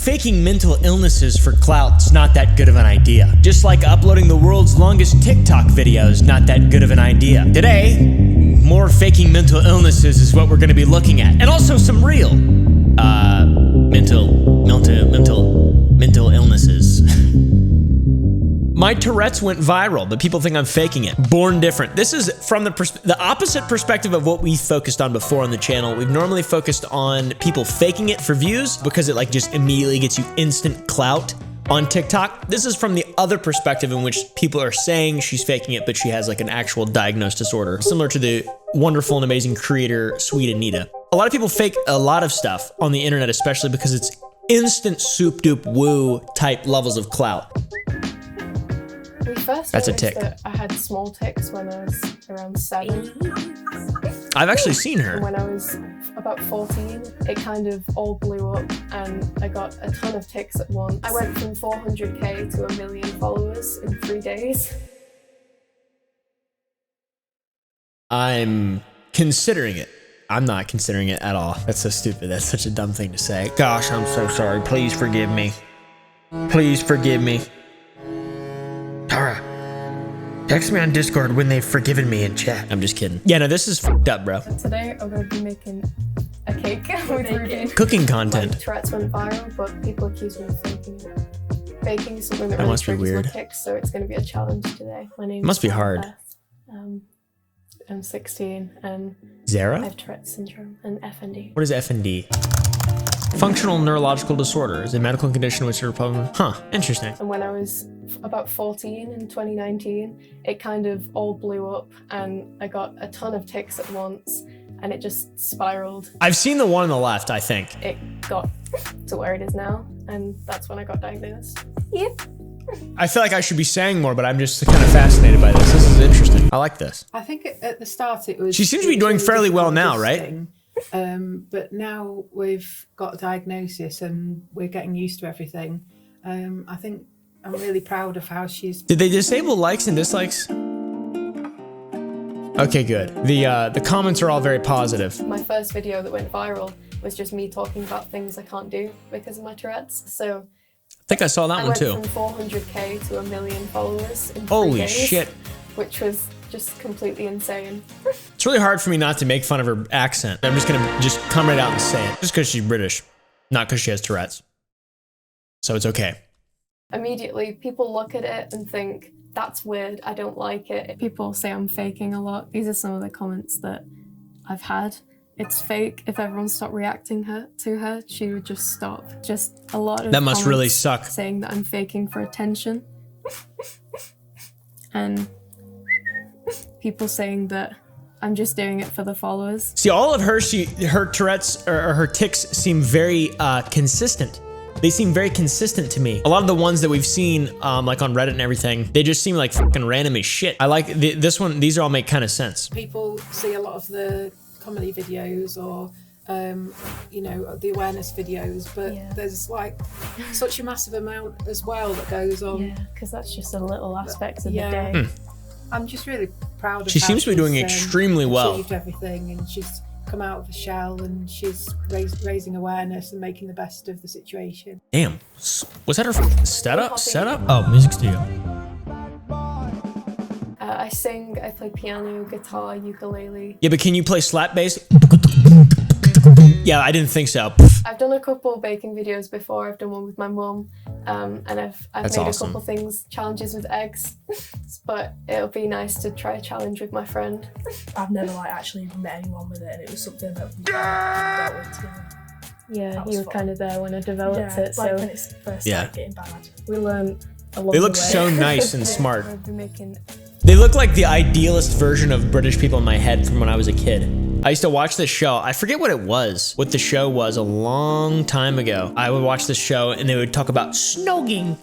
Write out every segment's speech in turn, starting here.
faking mental illnesses for clout's not that good of an idea. Just like uploading the world's longest TikTok videos, not that good of an idea. Today, more faking mental illnesses is what we're gonna be looking at. And also some real, mental illnesses. My Tourette's went viral, but people think I'm faking it. Born different. This is from the opposite perspective of what we focused on before on the channel. We've normally focused on people faking it for views because it like just immediately gets you instant clout on TikTok. This is from the other perspective in which people are saying she's faking it, but she has like an actual diagnosed disorder, similar to the wonderful and amazing creator, Sweet Anita. A lot of people fake a lot of stuff on the internet, especially because it's instant soup dupe woo type levels of clout. That's a tick. I had small ticks when I was around 7. I've actually seen her. When I was about 14, it kind of all blew up and I got a ton of ticks at once. I went from 400k to 1 million followers in 3 days. I'm considering it. I'm not considering it at all. That's so stupid. That's such a dumb thing to say. Gosh, I'm so sorry. Please forgive me. Please forgive me. Tara, text me on Discord when they've forgiven me in chat. I'm just kidding. Yeah, no, this is fucked up, bro. Today, I'm going to be making a cake with Ruby. Cooking content. My Tourette's went viral, but people accuse me of faking it. Baking is something that really must be weird. My ticks, so it's going to be a challenge today. My name must be hard. I'm 16 and Zara? I have Tourette's syndrome and FND. What is FND? Functional neurological disorder is a medical condition which are interesting. And when I was about 14 in 2019, it kind of all blew up and I got a ton of ticks at once and it just spiraled. I've seen the one on the left, I think. It got to where it is now and that's when I got diagnosed. Yep. I feel like I should be saying more, but I'm just kind of fascinated by this. This is interesting. I like this. I think at the start it was... She seems to be doing fairly well now, right? But now we've got a diagnosis and we're getting used to everything. I think I'm really proud of how she's... Did they disable likes and dislikes? Okay, good. The comments are all very positive. My first video that went viral was just me talking about things I can't do because of my Tourette's. So I think I saw that one too. I went from 400k to 1 million followers in 3 Holy days, shit. Which was just completely insane. It's really hard for me not to make fun of her accent. I'm just gonna just come right out and say it. Just because she's British, not because she has Tourette's. So it's okay. Immediately, people look at it and think, that's weird, I don't like it. People say I'm faking a lot. These are some of the comments that I've had. It's fake. If everyone stopped reacting to her, she would just stop. Just a lot of that must really suck. Saying that I'm faking for attention. And people saying that I'm just doing it for the followers. See, all of her Tourette's or her tics seem very consistent. They seem very consistent to me. A lot of the ones that we've seen, like on Reddit and everything, they just seem like fucking random as shit. I like this one. These all make kind of sense. People see a lot of the comedy videos or, you know, the awareness videos, but there's like such a massive amount as well that goes on. Yeah, because that's just a little aspect of the day. I'm just really proud of She seems to be doing extremely well. Achieved everything, and she's come out of the shell, and she's raising awareness and making the best of the situation. Damn, was that her setup? Oh, music studio. I sing, I play piano, guitar, ukulele. Yeah, but can you play slap bass? Yeah, I didn't think so. I've done a couple baking videos before. I've done one with my mum, and I've made awesome. A couple things, challenges with eggs, but it'll be nice to try a challenge with my friend. I've never like actually met anyone with it, and it was something that we dealt with together. Yeah, you were kind of there when I developed it, like so when it's first started getting bad. we learned a lot. They look so nice and smart. I've been making... They look like the idealist version of British people in my head from when I was a kid. I used to watch this show. I forget what the show was a long time ago. I would watch this show and they would talk about snogging.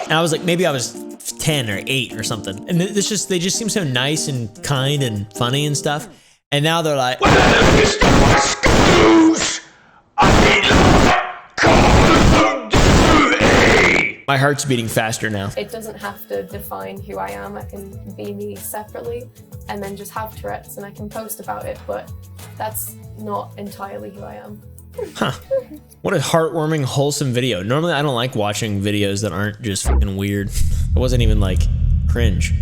And I was like, maybe I was 10 or 8 or something. And they just seem so nice and kind and funny and stuff. And now they're like, my heart's beating faster now. It doesn't have to define who I am. I can be me separately and then just have Tourette's and I can post about it, but that's not entirely who I am. Huh. What a heartwarming, wholesome video. Normally, I don't like watching videos that aren't just fucking weird. It wasn't even like cringe.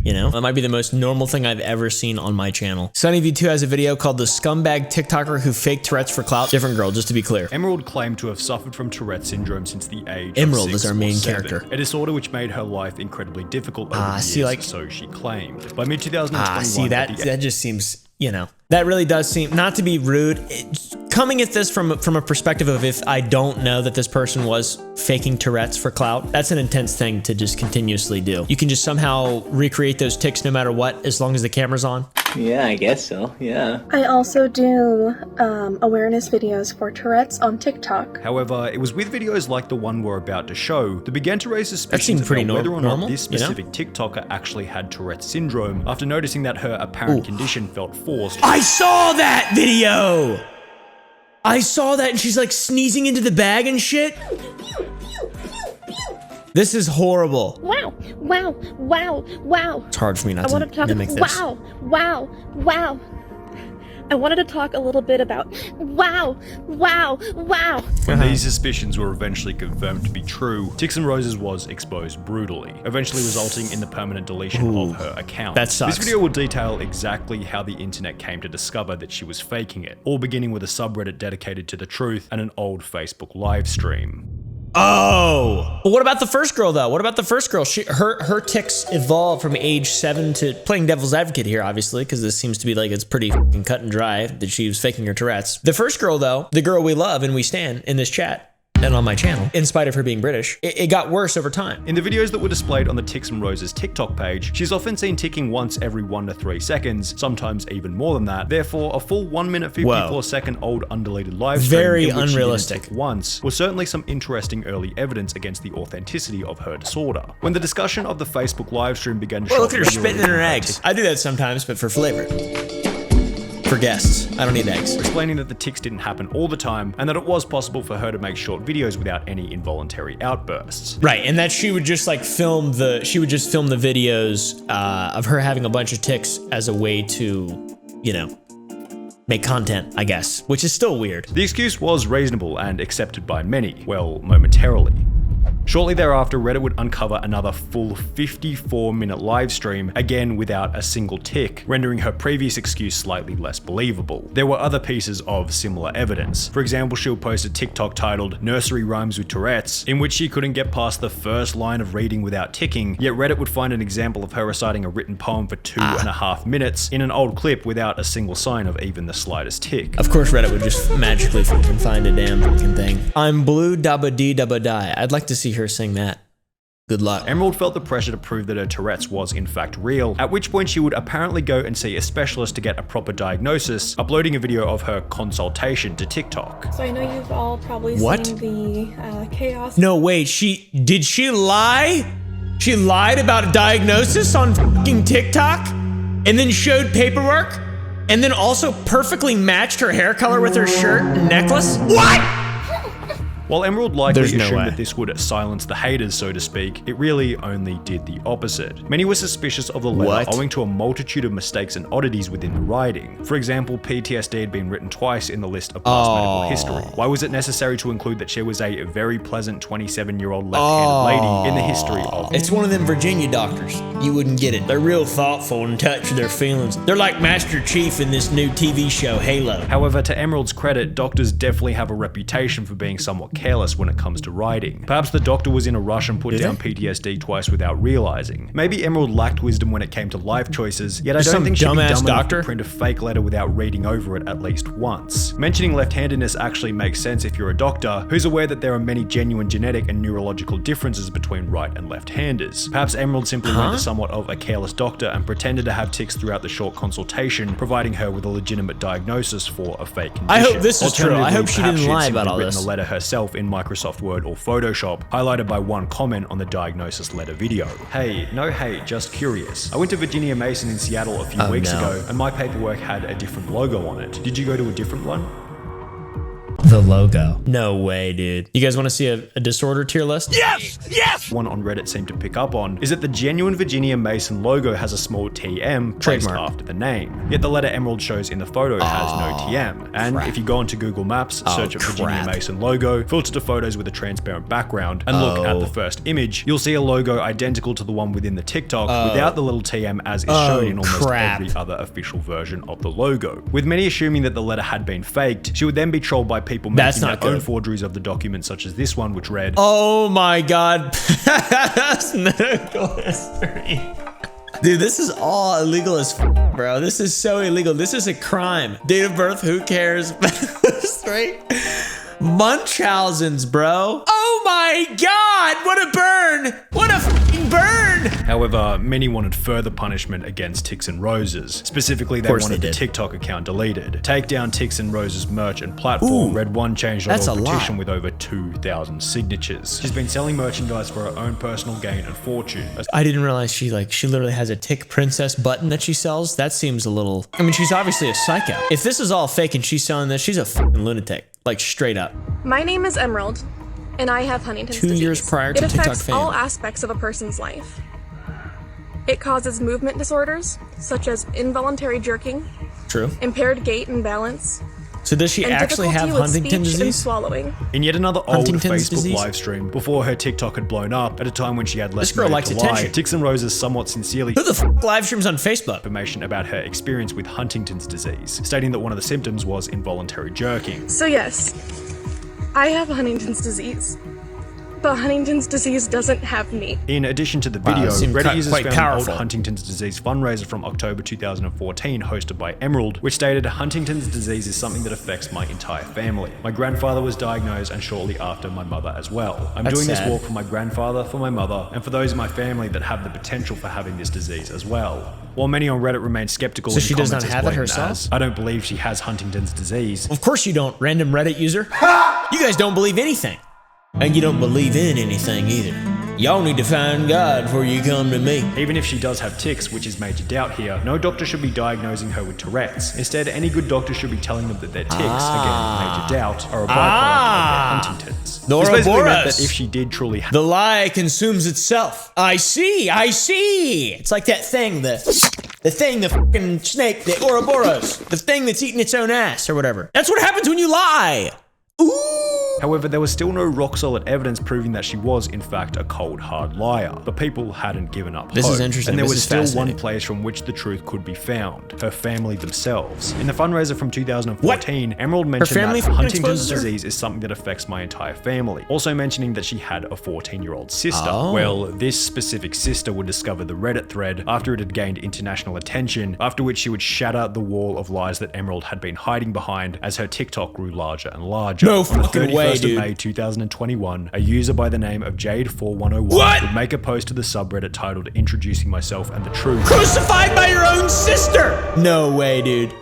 You know, that might be the most normal thing I've ever seen on my channel. SunnyV2 has a video called The Scumbag TikToker Who Faked Tourette's for Clout. Different girl, just to be clear. Emerald claimed to have suffered from Tourette syndrome since the age Emerald of 6 is our or main 7, character. a disorder which made her life incredibly difficult over the years, see, like- so she claimed. By mid-2021, See, that just seems, you know, that really does seem, not to be rude, coming at this from a perspective of if I don't know that this person was faking Tourette's for clout, that's an intense thing to just continuously do. You can just somehow recreate those tics no matter what, as long as the camera's on. Yeah, I guess so, yeah. I also do awareness videos for Tourette's on TikTok. However, it was with videos like the one we're about to show that began to raise suspicions seemed pretty about whether or normal, not this you know? specific TikToker actually had Tourette's syndrome after noticing that her apparent condition felt forced. I saw that video! I saw that, and she's like sneezing into the bag and shit. This is horrible. Wow, wow, wow, wow. It's hard for me not I wanted to to talk mimic this. wow, wow, wow. I wanted to talk a little bit about wow, wow, wow. When these suspicions were eventually confirmed to be true, Tix and Roses was exposed brutally, eventually resulting in the permanent deletion of her account. That sucks. This video will detail exactly how the internet came to discover that she was faking it, all beginning with a subreddit dedicated to the truth and an old Facebook live stream. Oh! But what about the first girl, though? What about the first girl? Her tics evolved from age 7 to playing devil's advocate here, obviously, because this seems to be like it's pretty fucking cut and dry that she was faking her Tourette's. The first girl, though, the girl we love and we stan in this chat, and on my channel, in spite of her being British, it got worse over time. In the videos that were displayed on the Tix and Roses TikTok page, she's often seen ticking once every 1 to 3 seconds, sometimes even more than that. Therefore, a full 1 minute 54-second old undeleted live stream Very in which she unrealistic. didn't tick once was certainly some interesting early evidence against the authenticity of her disorder. When the discussion of the Facebook live stream began to Well, show look at her spitting in her eggs. I do that sometimes, but for flavor. For guests. I don't need eggs. explaining that the tics didn't happen all the time and that it was possible for her to make short videos without any involuntary outbursts. Right, and that she would just like film the videos of her having a bunch of tics as a way to, you know, make content, I guess, which is still weird. The excuse was reasonable and accepted by many, well, momentarily. Shortly thereafter, Reddit would uncover another full 54-minute live stream, again without a single tick, rendering her previous excuse slightly less believable. There were other pieces of similar evidence. For example, she would post a TikTok titled "Nursery Rhymes with Tourette's," in which she couldn't get past the first line of reading without ticking, yet Reddit would find an example of her reciting a written poem for 2.5 minutes in an old clip without a single sign of even the slightest tick. Of course, Reddit would just magically fucking find a damn fucking thing. I'm blue dabba dee dabba die. I'd like to see her sing that. Good luck. Emerald felt the pressure to prove that her Tourette's was in fact real, at which point she would apparently go and see a specialist to get a proper diagnosis, uploading a video of her consultation to TikTok. So I know you've all probably What? seen the chaos. No, wait, did she lie? She lied about a diagnosis on fucking TikTok? And then showed paperwork? And then also perfectly matched her hair color with her shirt and necklace? What? While Emerald likely There's no assumed way. that this would silence the haters, so to speak, it really only did the opposite. Many were suspicious of the letter What? owing to a multitude of mistakes and oddities within the writing. For example, PTSD had been written twice in the list of past medical history. Why was it necessary to include that she was a very pleasant 27-year-old left-handed lady in the history of... It's one of them Virginia doctors. You wouldn't get it. They're real thoughtful and touch their feelings. They're like Master Chief in this new TV show, Halo. However, to Emerald's credit, doctors definitely have a reputation for being somewhat careless when it comes to writing. Perhaps the doctor was in a rush and put down PTSD twice without realizing. Maybe Emerald lacked wisdom when it came to life choices, yet I don't Some think she'd be dumbass dumb enough doctor? to print a fake letter without reading over it at least once. Mentioning left-handedness actually makes sense if you're a doctor who's aware that there are many genuine genetic and neurological differences between right and left-handers. Perhaps Emerald simply went to somewhat of a careless doctor and pretended to have tics throughout the short consultation, providing her with a legitimate diagnosis for a fake condition. I hope this is true. I hope she Alternatively, didn't perhaps lie she'd about simply all written this. the letter herself in Microsoft Word or Photoshop, highlighted by one comment on the diagnosis letter video. Hey, no hate, just curious. I went to Virginia Mason in Seattle a few weeks ago, and my paperwork had a different logo on it. Did you go to a different one? The logo. No way, dude. You guys want to see a disorder tier list? Yes! Yes! One on Reddit seemed to pick up on is that the genuine Virginia Mason logo has a small TM placed Trademark. after the name. Yet the letter Emerald shows in the photo has no TM. And if you go onto Google Maps, search a Virginia Mason logo, filter to photos with a transparent background, and look at the first image, you'll see a logo identical to the one within the TikTok without the little TM as is shown in almost every other official version of the logo. With many assuming that the letter had been faked, she would then be trolled by people making their own forgeries of the document, such as this one, which read, "Oh my god." That's medical history. Dude, this is all illegal as bro. This is so illegal. This is a crime. Date of birth, who cares? Straight. Munchausen's, bro. Oh my god, what a burn. What a fucking burn. However, many wanted further punishment against Tix and Roses. Specifically, they wanted the TikTok account deleted. Take down Tix and Roses merch and platform. Red One changed a petition with over 2,000 signatures. She's been selling merchandise for her own personal gain and fortune. I didn't realize she literally has a Tick Princess button that she sells. That seems a little, I mean, she's obviously a psycho. If this is all fake and she's selling this, she's a fucking lunatic. Like straight up. My name is Emerald, and I have Huntington's disease. 2 years prior to it TikTok affects fame. all aspects of a person's life. It causes movement disorders, such as involuntary jerking, impaired gait and balance, So does she and actually have difficulty with Huntington's speech and disease? swallowing. In yet another old Huntington's Facebook disease? live stream, before her TikTok had blown up, at a time when she had less This girl motive likes to lie, attention. Tix and Roses somewhat sincerely Who the f live streams on Facebook? information about her experience with Huntington's disease, stating that one of the symptoms was involuntary jerking. So yes, I have Huntington's disease. But Huntington's disease doesn't have me. In addition to the Wow, video, it seemed Reddit users quite found powerful. an old Huntington's disease fundraiser from October 2014 hosted by Emerald, which stated, "Huntington's disease is something that affects my entire family. My grandfather was diagnosed and shortly after my mother as well. I'm doing this walk for my grandfather, for my mother, and for those in my family that have the potential for having this disease as well." While many on Reddit remain skeptical, So she does not comments as have it blatant herself? as, "I don't believe she has Huntington's disease." Of course you don't, random Reddit user. You guys don't believe anything. And you don't believe in anything either. Y'all need to find God before you come to me. Even if she does have tics, which is major doubt here, no doctor should be diagnosing her with Tourette's. Instead, any good doctor should be telling them that their tics, again, major doubt, are a byproduct of their Huntington's. This basically meant that if she did truly have the lie consumes itself. I see. It's like that thing, the fucking snake, the Ouroboros, the thing that's eating its own ass or whatever. That's what happens when you lie. Ooh. However, there was still no rock-solid evidence proving that she was, in fact, a cold, hard liar. But people hadn't given up This hope. is interesting. And there This was is still one fascinating. place from which the truth could be found. Her family themselves. In the fundraiser from 2014, Emerald mentioned family that Huntington's exposes her? disease is something that affects my entire family. Also mentioning that she had a 14-year-old sister. Oh. Well, this specific sister would discover the Reddit thread after it had gained international attention, after which she would shatter the wall of lies that Emerald had been hiding behind as her TikTok grew larger and larger. No On the fucking 31st way, of dude. May 2021, a user by the name of Jade4101 would make a post to the subreddit titled "Introducing Myself and the Truth." Crucified by your own sister. No way, dude.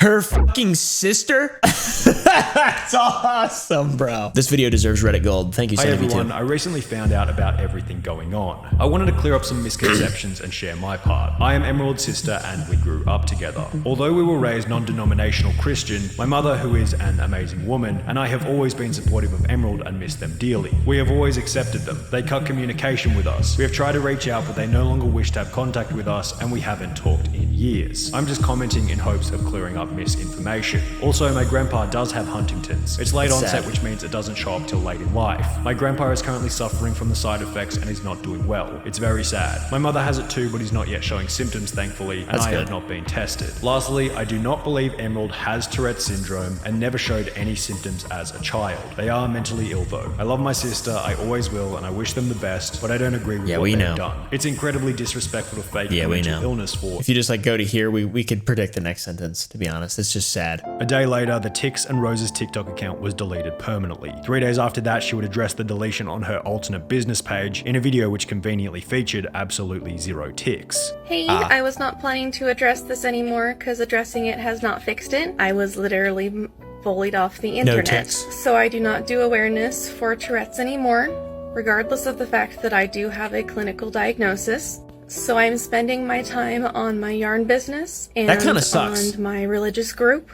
Her fucking sister? That's awesome, bro. This video deserves Reddit gold. Thank you, Hi Sandy everyone, B2. I recently found out about everything going on. I wanted to clear up some misconceptions and share my part. I am Emerald's sister and we grew up together. Although we were raised non-denominational Christian, my mother, who is an amazing woman, and I have always been supportive of Emerald and miss them dearly. We have always accepted them. They cut communication with us. We have tried to reach out, but they no longer wish to have contact with us, and we haven't talked in years. I'm just commenting in hopes of clearing up misinformation. Also, my grandpa does have Huntington's. It's late That's onset, sad. which means it doesn't show up till late in life. My grandpa is currently suffering from the side effects and is not doing well. It's very sad. My mother has it too, but is not yet showing symptoms, thankfully, and That's I good. have not been tested. Lastly, I do not believe Emerald has Tourette syndrome and never showed any symptoms as a child. They are mentally ill though. I love my sister, I always will, and I wish them the best, but I don't agree with what we they've know. done. It's incredibly disrespectful to fake Yeah, a we mental know. illness for. If you just like go to here, we could predict the next sentence, to be honest. It's just sad. A day later, the Tix and Rose's TikTok account was deleted permanently. 3 days after that, she would address the deletion on her alternate business page in a video which conveniently featured absolutely zero ticks. Hey, I was not planning to address this anymore because addressing it has not fixed it. I was literally bullied off the internet. ticks. So I do not do awareness for Tourette's anymore, regardless of the fact that I do have a clinical diagnosis. So I'm spending my time on my yarn business and That kinda sucks. on my religious group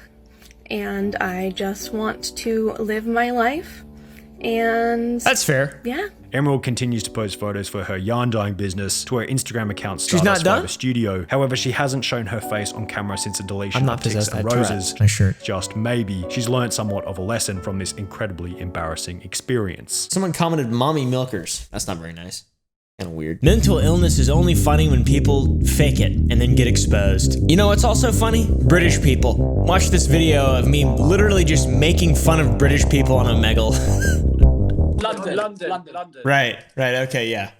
and I just want to live my life. And that's fair. Yeah. Emerald continues to post photos for her yarn dyeing business to her Instagram account She's not done? the studio. However, she hasn't shown her face on camera since the deletion I'm not of Ticks possessed. and I have Roses. Tourette. My shirt. Just maybe she's learned somewhat of a lesson from this incredibly embarrassing experience. Someone commented, "Mommy milkers." That's not very nice. Kind of weird. Mental illness is only funny when people fake it and then get exposed. You know what's also funny? British people. Watch this video of me literally just making fun of British people on Omegle. London. Right, okay, yeah.